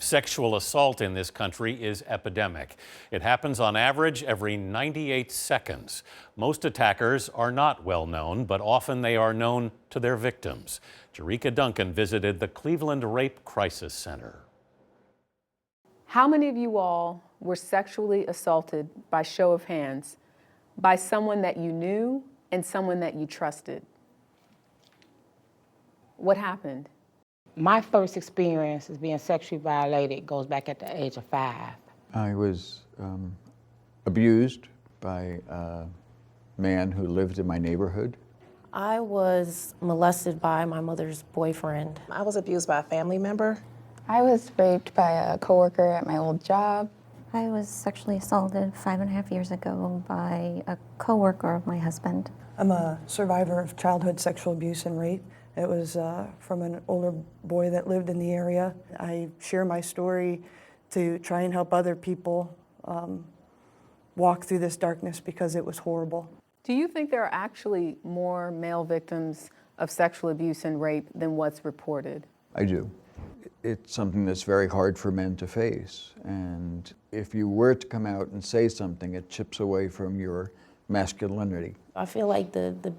Sexual assault in this country is epidemic. It happens on average every 98 seconds. Most attackers are not well known, but often they are known to their victims. Jericka Duncan visited the Cleveland Rape Crisis Center. How many of you all were sexually assaulted, by show of hands, by someone that you knew and someone that you trusted? What happened? My first experience as being sexually violated goes back at the age of 5. I was abused by a man who lived in my neighborhood. I was molested by my mother's boyfriend. I was abused by a family member. I was raped by a coworker at my old job. I was sexually assaulted 5.5 years ago by a coworker of my husband. I'm a survivor of childhood sexual abuse and rape. It was from an older boy that lived in the area. I share my story to try and help other people walk through this darkness because it was horrible. Do you think there are actually more male victims of sexual abuse and rape than what's reported? I do. It's something that's very hard for men to face. And if you were to come out and say something, it chips away from your masculinity. I feel like the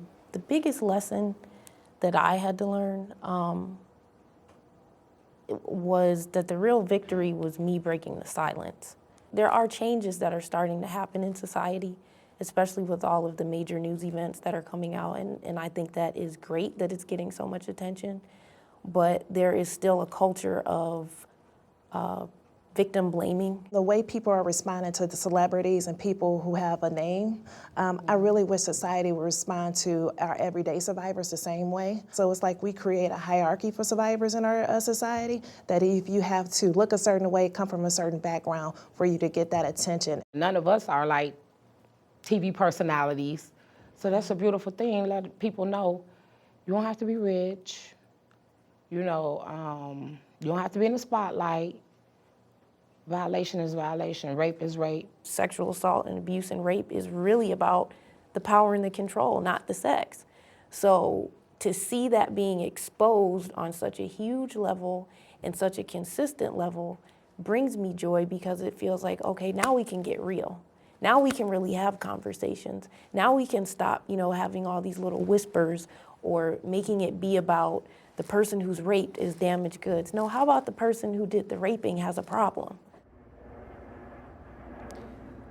biggest lesson that I had to learn was that the real victory was me breaking the silence. There are changes that are starting to happen in society, especially with all of the major news events that are coming out, and I think that is great that it's getting so much attention, but there is still a culture of victim blaming. The way people are responding to the celebrities and people who have a name, I really wish society would respond to our everyday survivors the same way. So it's like we create a hierarchy for survivors in our society, that if you have to look a certain way, come from a certain background for you to get that attention. None of us are like TV personalities, so that's a beautiful thing. Let people know you don't have to be rich, you know, you don't have to be in the spotlight. Violation is violation, rape is rape. Sexual assault and abuse and rape is really about the power and the control, not the sex. So to see that being exposed on such a huge level and such a consistent level brings me joy, because it feels like, okay, now we can get real. Now we can really have conversations. Now we can stop, having all these little whispers or making it be about the person who's raped is damaged goods. No, how about the person who did the raping has a problem?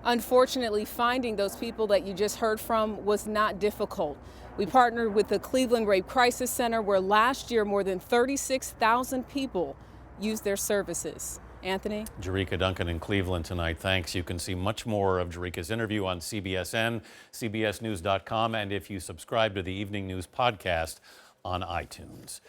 Unfortunately, finding those people that you just heard from was not difficult. We partnered with the Cleveland Rape Crisis Center, where last year more than 36,000 people used their services. Anthony? Jericka Duncan in Cleveland tonight. Thanks. You can see much more of Jericka's interview on CBSN, CBSNews.com, and if you subscribe to the Evening News podcast on iTunes.